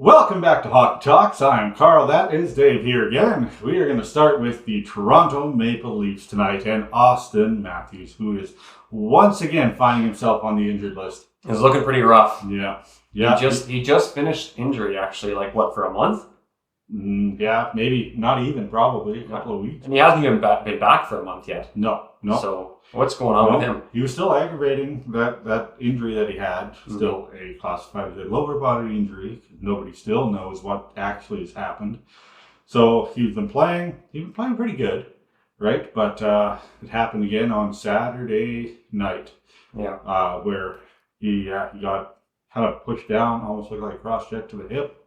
Welcome back to Hockey Talks. I am Carl. That is Dave here again. We are going to start with the Toronto Maple Leafs tonight and Auston Matthews, who is once again finding himself on the injured list. It's looking pretty rough. Yeah. He just finished injury actually, for a month? Yeah, maybe not even, probably a couple of weeks. And he hasn't even been back for a month yet. No. So what's going on with him? He was still aggravating that injury that he had. Still a classified as a lower body injury. Nobody still knows what actually has happened. So he's been playing pretty good, right? But it happened again on Saturday night. Yeah. Where he got kind of pushed down, almost looked like a cross check to the hip.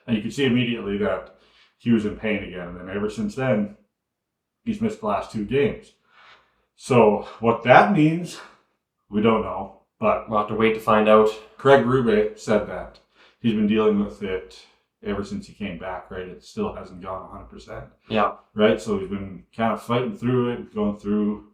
And you could see immediately that he was in pain again. And then ever since then, he's missed the last 2 games. So what that means, we don't know. But We'll have to wait to find out. Craig Rempe said that he's been dealing with it ever since he came back, right? It still hasn't gone 100%. Yeah. Right? So he's been kind of fighting through it, going through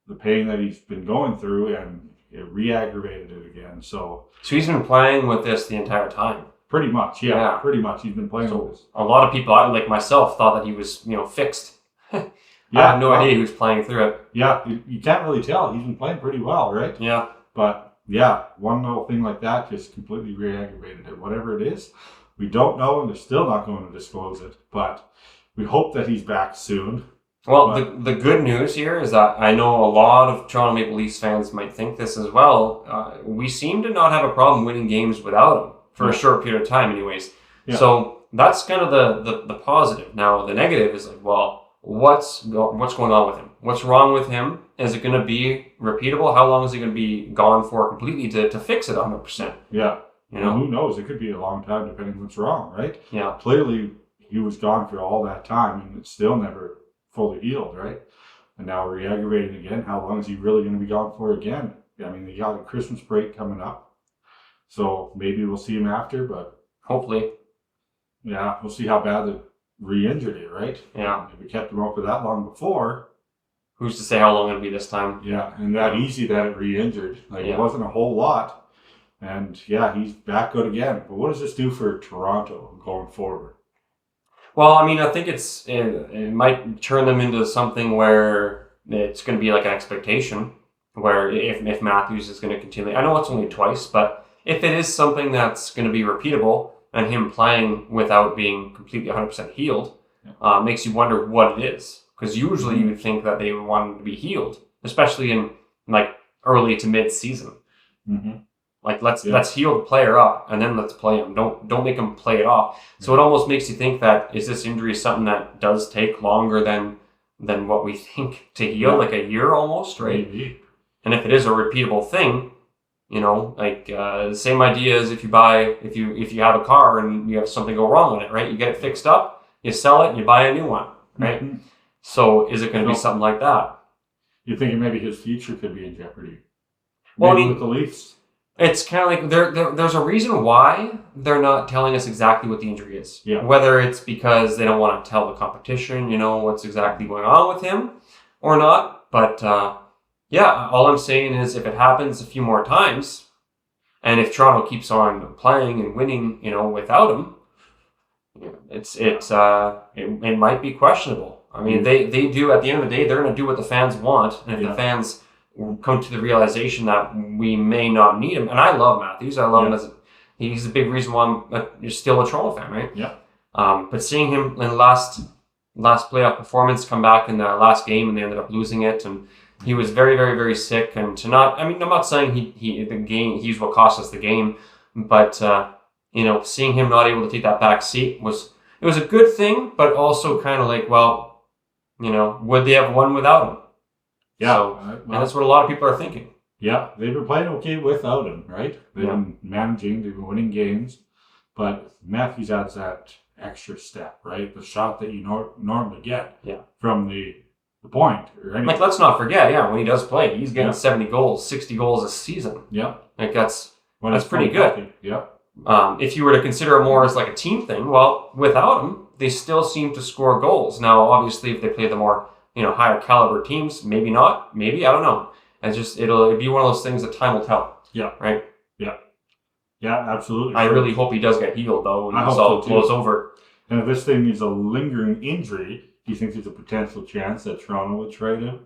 the pain that he's been going through, and it re-aggravated it again. So he's been playing with this the entire time. Pretty much, yeah. Pretty much. He's been playing with this. A lot of people, like myself, thought that he was, fixed. I have no idea he was playing through it. Yeah, you can't really tell. He's been playing pretty well, right? Yeah. But, yeah, one little thing like that just completely re-aggravated it. Whatever it is, we don't know, and they're still not going to disclose it. But we hope that he's back soon. Well, the good news here is that I know a lot of Toronto Maple Leafs fans might think this as well. We seem to not have a problem winning games without him. For a short period of time anyways. Yeah. So that's kind of the positive. Now the negative is what's going on with him? What's wrong with him? Is it going to be repeatable? How long is he going to be gone for completely to fix it 100%? Yeah. Who knows? It could be a long time depending on what's wrong, right? Yeah. Clearly he was gone for all that time and it's still never fully healed, right? And now re-aggravating again. How long is he really going to be gone for again? I mean, they got a Christmas break coming up. So maybe we'll see him after, but hopefully. Yeah, we'll see how bad they re-injured it, right? Yeah. If we kept him out for that long before. Who's to say how long it'll be this time? Yeah, and that easy that it re-injured. It wasn't a whole lot. And yeah, he's back good again. But what does this do for Toronto going forward? Well, I mean, I think it might turn them into something where it's going to be like an expectation where if Matthews is going to continue. I know it's only twice, but if it is something that's going to be repeatable and him playing without being completely 100% healed, makes you wonder what it is. Because usually you would think that they would want him to be healed, especially in early to mid-season. Mm-hmm. Let's heal the player up and then let's play him. Don't make him play it off. So it almost makes you think that is this injury something that does take longer than what we think to heal, like a year almost, right? Maybe. And if it is a repeatable thing, the same idea as if you have a car and you have something go wrong with it, right? You get it fixed up, you sell it, and you buy a new one, right? Mm-hmm. So is it going to be something like that? You're thinking maybe his future could be in jeopardy. Well, maybe with the Leafs. It's kind of like there's a reason why they're not telling us exactly what the injury is. Yeah. Whether it's because they don't want to tell the competition, what's exactly going on with him or not, but all I'm saying is if it happens a few more times, and if Toronto keeps on playing and winning, without him, it might be questionable. I mean, they do, at the end of the day, they're going to do what the fans want, and if the fans come to the realization that we may not need him, and I love Matthews, I love him he's a big reason why you're still a Toronto fan, right? Yeah. But seeing him in the last playoff performance come back in the last game, and they ended up losing it, and he was very, very, very sick, and I'm not saying he's what cost us the game, but seeing him not able to take that back seat was a good thing, but also kind of would they have won without him? Yeah, so, and that's what a lot of people are thinking. Yeah, they've been playing okay without him, right? They've been managing, they've been winning games, but Matthews adds that extra step, right? The shot that you normally get from the point. Right? Let's not forget, when he does play, he's getting 70 goals, 60 goals a season. Yeah. That's pretty good. Yeah. If you were to consider it more as a team thing, well, without him, they still seem to score goals. Now, obviously, if they play the more higher caliber teams, maybe not, maybe, I don't know. It'll be one of those things that time will tell. Yeah. Right? Yeah. Yeah, absolutely. I really hope he does get healed, though, and I this hope all so, blows too. over. And if this thing is a lingering injury, do you think there's a potential chance that Toronto would trade him?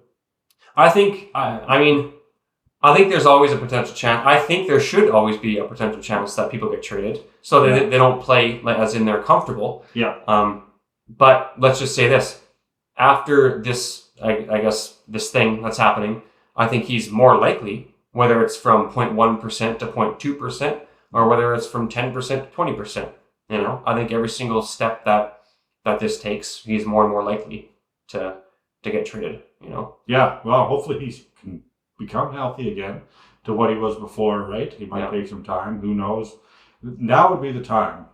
I think, I mean, I think there's always a potential chance. I think there should always be a potential chance that people get traded, so that they don't play as in they're comfortable. Yeah. But let's just say this: after this, I guess this thing that's happening, I think he's more likely, whether it's from 0.1% to 0.2%, or whether it's from 10% to 20%. You know, I think every single step that this takes, he's more and more likely to get traded. You know. Yeah. Well, hopefully he can become healthy again to what he was before. Right. He might take some time. Who knows? Now would be the time.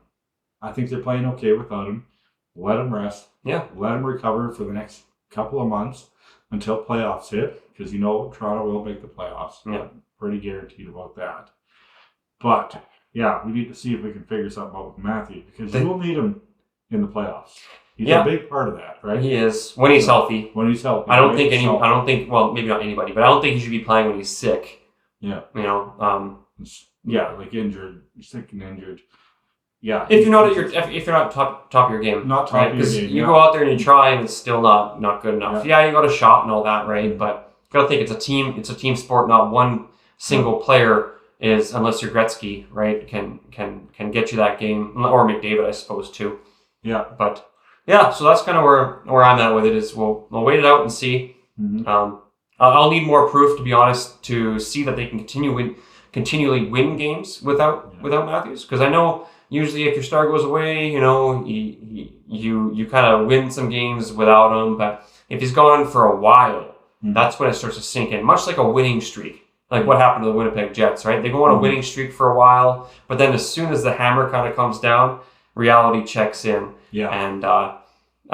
I think they're playing okay without him. Let him rest. Yeah. Let him recover for the next couple of months until playoffs hit, because Toronto will make the playoffs. Yeah. I'm pretty guaranteed about that. But yeah, we need to see if we can figure something out with Matthew, because you will need him in the playoffs. He's a big part of that, right? He is when he's healthy. When he's healthy. I don't think. Well, maybe not anybody, but I don't think he should be playing when he's sick. Yeah. You know. Like injured, sick and injured. Yeah. If you're not top of your game, not top of your game, because you go out there and you try and it's still not good enough. Yeah. You got a shot and all that, right? But you got to think it's a team sport. Not one single player is, unless you're Gretzky, right? Can get you that game, or McDavid, I suppose, too. Yeah. But yeah, so that's kind of where I'm at with it. Is we'll wait it out and see. Mm-hmm. I'll need more proof, to be honest, to see that they can continually win games without Matthews, because I know. Usually, if your star goes away, you kind of win some games without him. But if he's gone for a while, that's when it starts to sink in. Much like a winning streak, like what happened to the Winnipeg Jets, right? They go on a winning streak for a while, but then as soon as the hammer kind of comes down, reality checks in. Yeah. And I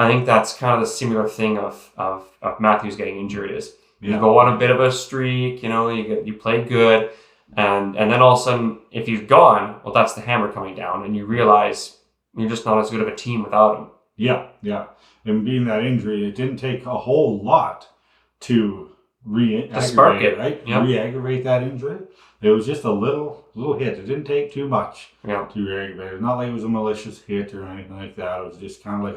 think that's kind of the similar thing of Matthews getting injured is you go on a bit of a streak, you play good. And then all of a sudden, if he's gone, well, that's the hammer coming down, and you realize you're just not as good of a team without him. Yeah. And being that injury, it didn't take a whole lot to spark it, right? Yep. Re-aggravate that injury. It was just a little hit. It didn't take too much to re-aggravate it. It's not like it was a malicious hit or anything like that. It was just kind of like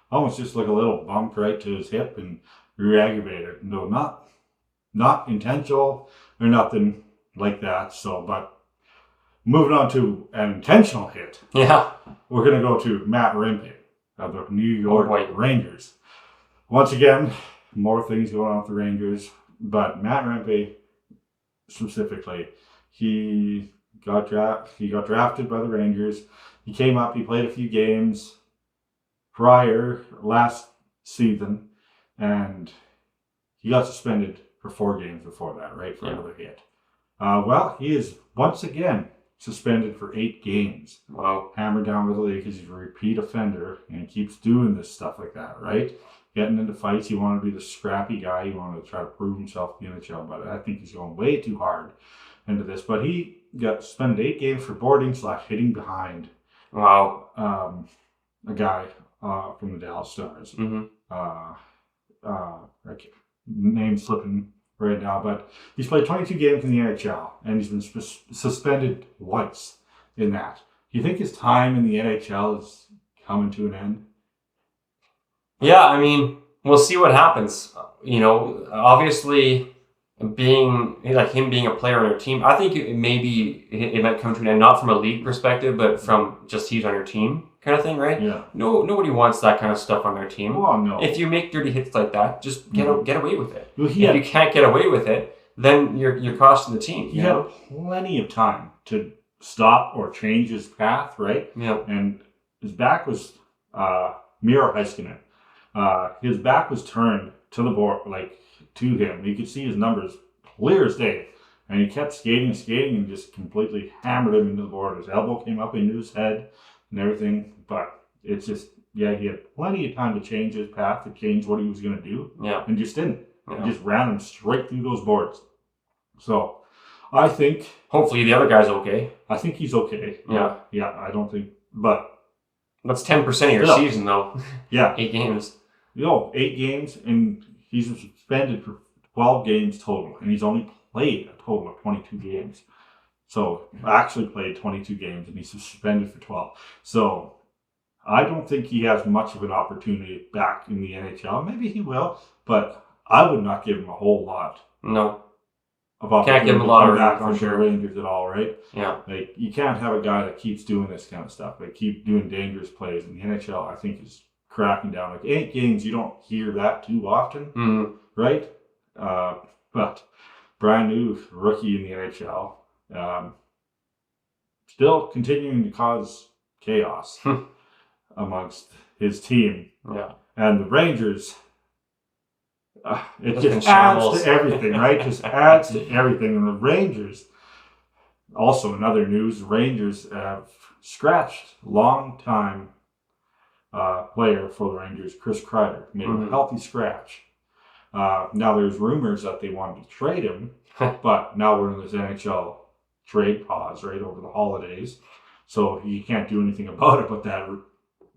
almost just like a little bump right to his hip and re-aggravate it. No, not intentional or nothing like that. So, but moving on to an intentional hit. Yeah. We're going to go to Matt Rempe of the New York Rangers. Once again, more things going on with the Rangers, but Matt Rempe specifically, he got drafted by the Rangers. He came up, he played a few games last season, and he got suspended for 4 games before that, right, for another hit. Well, he is once again suspended for 8 games. Wow. Hammered down by the league because he's a repeat offender and he keeps doing this stuff like that, right? Getting into fights. He wanted to be the scrappy guy. He wanted to try to prove himself in the NHL, but I think he's going way too hard into this. But he got suspended 8 games for boarding/hitting behind. Wow. A guy from the Dallas Stars. Mm-hmm. Name slipping right now, but he's played 22 games in the NHL, and he's been suspended twice in that. Do you think his time in the NHL is coming to an end? Yeah, I mean, we'll see what happens. Obviously, him being a player on your team, I think it might come to an end, not from a league perspective, but from just he's on your team kind of thing, right? Yeah. No, nobody wants that kind of stuff on their team. Oh, no. If you make dirty hits like that, just get away with it. Well, if you can't get away with it, then you're costing the team. He had plenty of time to stop or change his path, right? Yeah. And his back was Miro Heiskanen. His back was turned to the board, to him. You could see his numbers clear as day. And he kept skating and just completely hammered him into the board. His elbow came up into his head and everything. But it's just, he had plenty of time to change his path, to change what he was going to do. Yeah. And just didn't. Yeah. He just ran him straight through those boards. So, I think... Hopefully the other guy's okay. I think he's okay. Yeah. Yeah, I don't think... But... That's 10% of your season, though. Yeah. 8 games. 8 games, and he's suspended for 12 games total. And he's only played a total of 22 games. So actually played 22 games and he's suspended for 12. So I don't think he has much of an opportunity back in the NHL. Maybe he will, but I would not give him a whole lot. No. Of opportunity. Can't give him a lot of back room for for sure. the Rangers at all, right? Yeah. Like, you can't have a guy that keeps doing this kind of stuff. Like, keep doing dangerous plays. And the NHL, I think, is cracking down. Like, 8 games, you don't hear that too often, right? But brand new rookie in the NHL, still continuing to cause chaos amongst his team. Yeah. And the Rangers, it Just just in adds shambles. to everything, right? Just adds to everything. And the Rangers, also in other news, Rangers have scratched long-time player for the Rangers, Chris Kreider, made a healthy scratch. Now there's rumors that they wanted to trade him, but now we're in this NHL trade pause, right, over the holidays. So you can't do anything about it, but that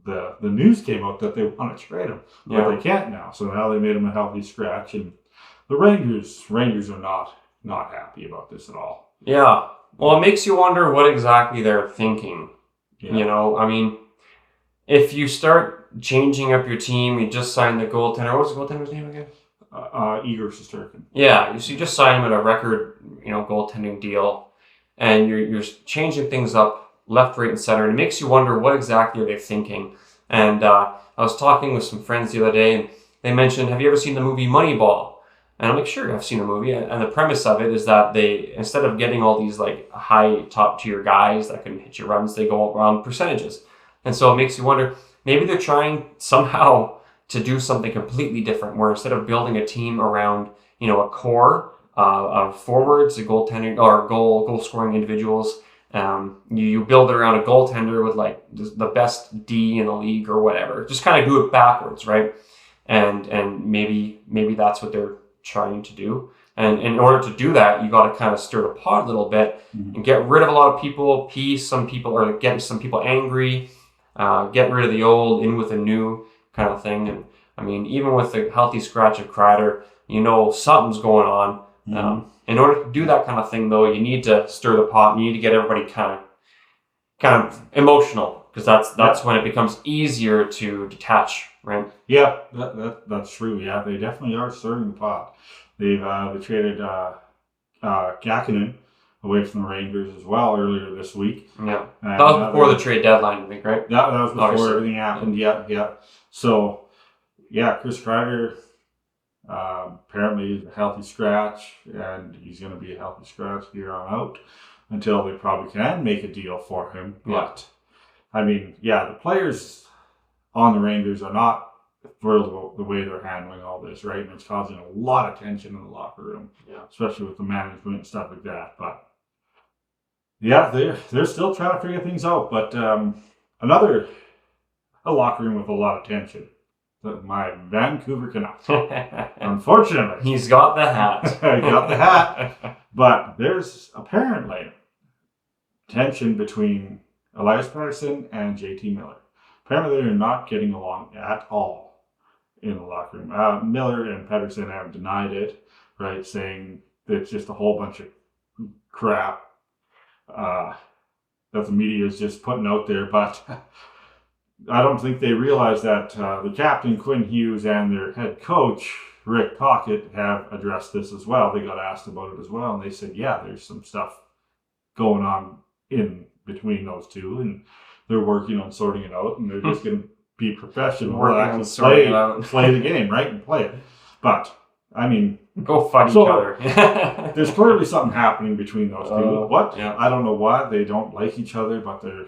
the news came out that they want to trade him, but they can't now. So now they made him a healthy scratch, and the Rangers are not happy about this at all. Yeah. Well, it makes you wonder what exactly they're thinking. Yeah. You know, I mean, if you start changing up your team, you just signed the goaltender. What was the goaltender's name again? Igor Shesterkin. Yeah, so you just sign him at a record, goaltending deal, and you're changing things up left, right, and center. And it makes you wonder what exactly are they thinking. And I was talking with some friends the other day, and they mentioned, have you ever seen the movie Moneyball? And I'm like, sure, I've seen the movie. And the premise of it is that they, instead of getting all these like high top tier guys that can hit your runs, they go around percentages. And so it makes you wonder, maybe they're trying somehow to do something completely different, where instead of building a team around, a core of forwards, a goaltending or goal scoring individuals, you build it around a goaltender with like the best D in the league or whatever. Just kind of do it backwards, right? And maybe that's what they're trying to do. And in order to do that, you got to kind of stir the pot a little bit and get rid of a lot of people, appease some people, or get some people angry, get rid of the old, in with the new kind of thing. And I mean, even with the healthy scratch of Kreider, something's going on. In order to do that kind of thing, though, you need to stir the pot. You need to get everybody kind of emotional, because that's when it becomes easier to detach, right? Yeah, that's true. Yeah, they definitely are stirring the pot. They traded Kakinen away from the Rangers as well earlier this week. Yeah, that was before the trade deadline, I think, right? That was before Obviously. Everything happened. Yeah. So, yeah, Chris Kreider apparently is a healthy scratch, and he's going to be a healthy scratch here on out until they probably can make a deal for him. Yeah. But, I mean, yeah, the players on the Rangers are not thrilled about the way they're handling all this, right? And it's causing a lot of tension in the locker room, especially with the management and stuff like that. But, yeah, they're still trying to figure things out. But a locker room with a lot of tension. My Vancouver Canucks. Unfortunately. He's got the hat. I got the hat. But there's apparently tension between Elias Pettersson and JT Miller. Apparently they're not getting along at all in the locker room. Miller and Pettersson have denied it, right, saying that it's just a whole bunch of crap that the media is just putting out there. But I don't think they realize that the captain, Quinn Hughes, and their head coach, Rick Tocchet, have addressed this as well. They got asked about it as well, and they said, yeah, there's some stuff going on in between those two, and they're working on sorting it out, and they're just going to be professional and actually play the game, right, and play it. But, I mean, go fight each other. There's clearly something happening between those two. What? Yeah. I don't know why they don't like each other, but they're...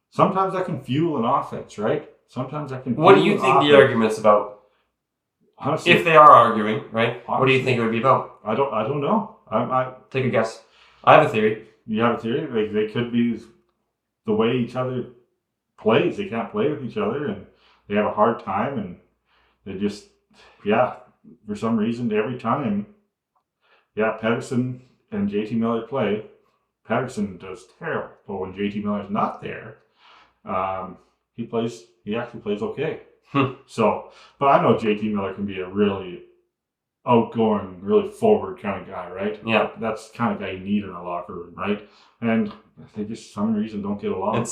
Sometimes that can fuel an offense, right? Sometimes that can fuel What do you think the argument's about? Honestly, if they are arguing, right? Honestly, what do you think it would be about? I don't know. I take a guess. I have a theory. You have a theory? They could be the way each other plays. They can't play with each other, and they have a hard time, and they just, for some reason, every time, Pettersson and JT Miller play, Pettersson does terrible. But when JT Miller's not there, he actually plays okay. So, but I know JT Miller can be a really outgoing, really forward kind of guy, right? Yeah. That's the kind of guy you need in a locker room, right? And they just, for some reason, don't get along.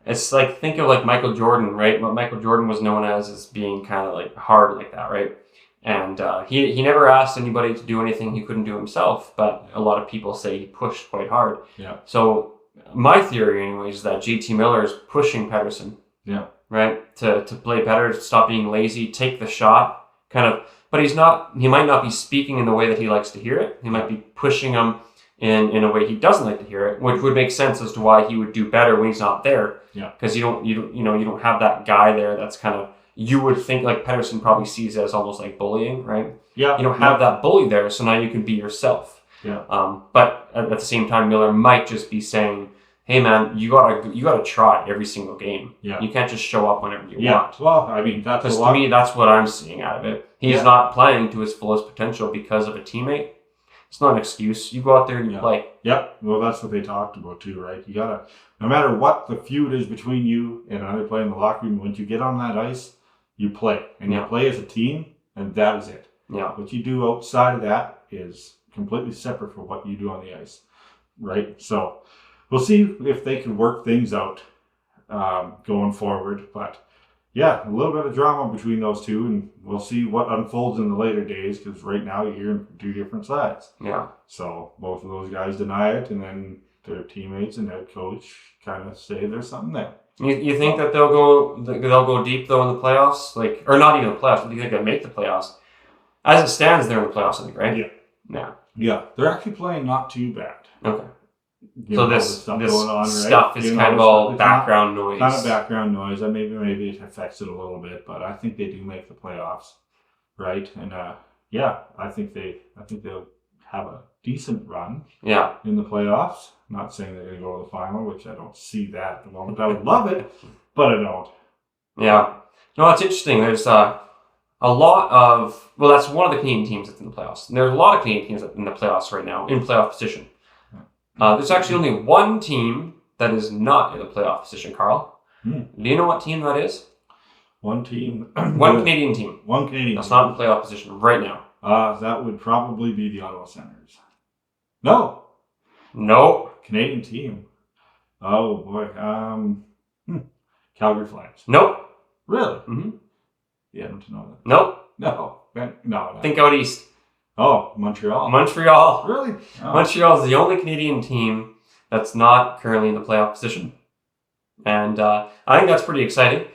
It's like, think of like Michael Jordan, right? What Michael Jordan was known as being kind of like hard like that, right? And he never asked anybody to do anything he couldn't do himself, but a lot of people say he pushed quite hard. Yeah. So my theory, anyways, is that JT Miller is pushing Pettersson. Yeah. Right? To play better, to stop being lazy, take the shot, kind of. But he might not be speaking in the way that he likes to hear it. He might be pushing him in a way he doesn't like to hear it, which would make sense as to why he would do better when he's not there. Yeah. Because you don't have that guy there that's kind of, you would think like Pettersson probably sees it as almost like bullying, right? Yeah. You don't have that bully there, so now you can be yourself. Yeah. But at the same time, Miller might just be saying, hey man, you gotta try every single game. Yeah. You can't just show up whenever you Yeah. want. Well, I mean, that's Because to me, that's what I'm seeing out of it. He's not playing to his fullest potential because of a teammate. It's not an excuse. You go out there and you play. Yep. Well, that's what they talked about too, right? You gotta, no matter what the feud is between you and another player in the locker room, once you get on that ice, you play. And you play as a team, and that is it. Yeah. What you do outside of that is completely separate from what you do on the ice, right? So we'll see if they can work things out going forward. But yeah, a little bit of drama between those two, and we'll see what unfolds in the later days, because right now you're hearing from two different sides. Yeah. So both of those guys deny it, and then their teammates and head coach kind of say there's something there. You think that they'll go deep though in the playoffs, like, or not even the playoffs? Do you think they'll make the playoffs? As it stands, they're in the playoffs, I think, right? Yeah. Yeah. Yeah, they're actually playing not too bad. Okay. So this stuff going on, right? stuff is kind of all background noise. Kind of background noise, and maybe it affects it a little bit, but I think they do make the playoffs, right? And I think they'll have a decent run. Yeah. In the playoffs. Not saying they're going to go to the final, which I don't see that at the moment. I would love it, but I don't. Yeah. No, it's interesting. There's a lot of, well, that's one of the Canadian teams that's in the playoffs. And there's a lot of Canadian teams in the playoffs right now, in playoff position. There's actually only one team that is not in the playoff position, Carl. Do you know what team that is? One team. One Canadian team. One Canadian that's not in playoff position right now. That would probably be the Ottawa Senators. No. Canadian team. Oh, boy. Calgary Flames. Nope. Really? Mm-hmm. Yeah, I don't know that. Nope. No. Think out east. Oh, Montreal. Really? Oh. Montreal is the only Canadian team that's not currently in the playoff position. And I think that's pretty exciting.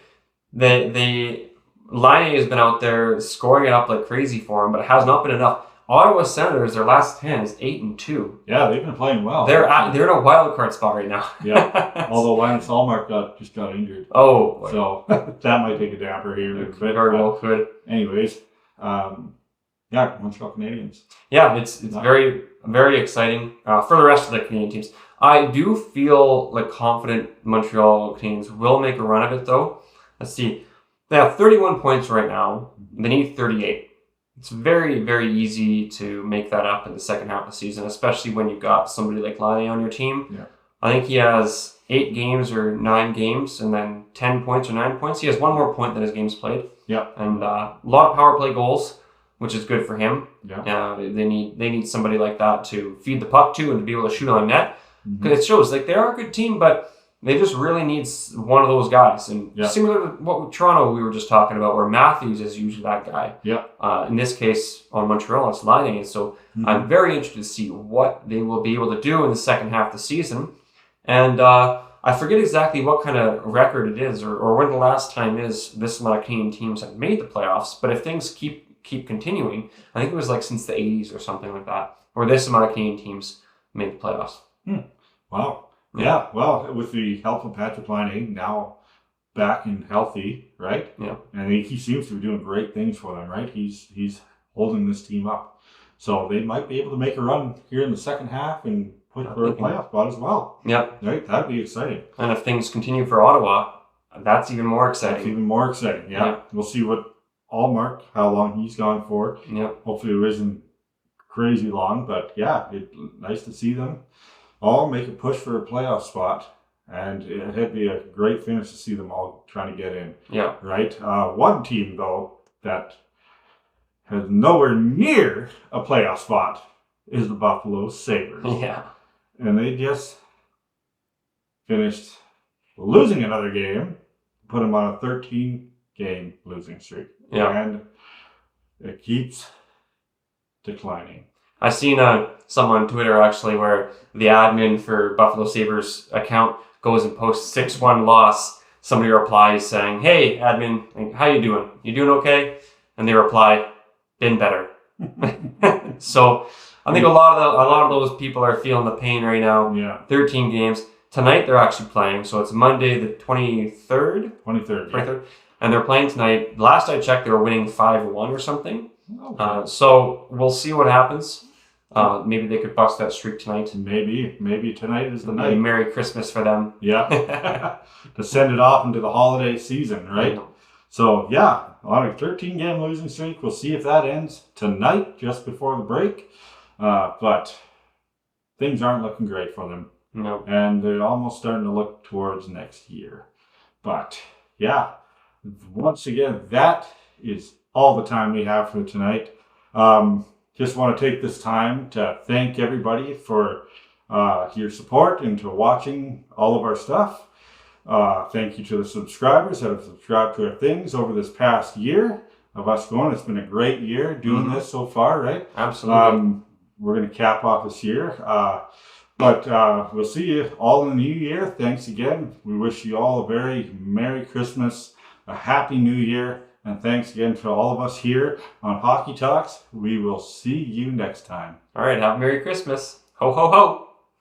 The Line has been out there scoring it up like crazy for him, but it has not been enough. Ottawa Senators, their last 10 is 8-2. Yeah, they've been playing well. They're in a wild card spot right now. Yeah. Although Linus Hallmark just got injured. Oh. Boy. So that might take a damper here. Very well could. Anyways, Montreal Canadiens. Yeah, it's very, very exciting for the rest of the Canadian teams. I do feel like confident Montreal Canadiens will make a run of it, though. Let's see. They have 31 points right now. They need 38. It's very, very easy to make that up in the second half of the season, especially when you've got somebody like Laine on your team. Yeah. I think he has 8 games or 9 games and then 10 points or 9 points. He has one more point than his games played. Yeah. And a lot of power play goals, which is good for him. Yeah. They need somebody like that to feed the puck to and to be able to shoot on net. Because it shows like they are a good team, but they just really need one of those guys. And similar to what Toronto we were just talking about, where Matthews is usually that guy. Yeah. In this case, on Montreal, it's Laine. So I'm very interested to see what they will be able to do in the second half of the season. And I forget exactly what kind of record it is or when the last time is this amount of Canadian teams have made the playoffs. But if things keep continuing, I think it was like since the 80s or something like that, where this amount of Canadian teams made the playoffs. Wow. Yeah, well, with the help of Patrick Laine now back and healthy, right? Yeah. And he seems to be doing great things for them, right? He's holding this team up. So they might be able to make a run here in the second half and push for a playoff spot as well. Yeah. Right? That'd be exciting. And if things continue for Ottawa, that's even more exciting. That's even more exciting, yeah. We'll see what Allmark, how long he's gone for. Yeah. Hopefully it isn't crazy long, but yeah, it's nice to see them all make a push for a playoff spot, and it'd be a great finish to see them all trying to get in. Yeah. Right? One team, though, that has nowhere near a playoff spot is the Buffalo Sabres. Yeah. And they just finished losing another game, put them on a 13-game losing streak. Yeah. And it keeps declining. I seen some on Twitter actually where the admin for Buffalo Sabres account goes and posts 6-1 loss. Somebody replies saying, "Hey, admin, how you doing? You doing okay?" And they reply, "Been better." So I think a lot of those people are feeling the pain right now. Yeah. 13 games. Tonight they're actually playing, so it's Monday the 23rd? 23rd. 23rd. And they're playing tonight. Last I checked, they were winning 5-1 or something. Okay. So we'll see what happens. Maybe they could bust that streak tonight. Maybe tonight is the Maybe night. Merry Christmas for them. Yeah. To send it off into the holiday season, right? So, yeah, on a 13-game losing streak. We'll see if that ends tonight, just before the break. But things aren't looking great for them. No. And they're almost starting to look towards next year. But, yeah, once again, that is all the time we have for tonight. Just want to take this time to thank everybody for your support and to watching all of our stuff. Thank you to the subscribers that have subscribed to our things over this past year of us going. It's been a great year doing this so far, right? Absolutely. We're going to cap off this year. But we'll see you all in the new year. Thanks again. We wish you all a very Merry Christmas, a Happy New Year, and thanks again to all of us here on Hockey Talks. We will see you next time. All right, have a Merry Christmas. Ho, ho, ho.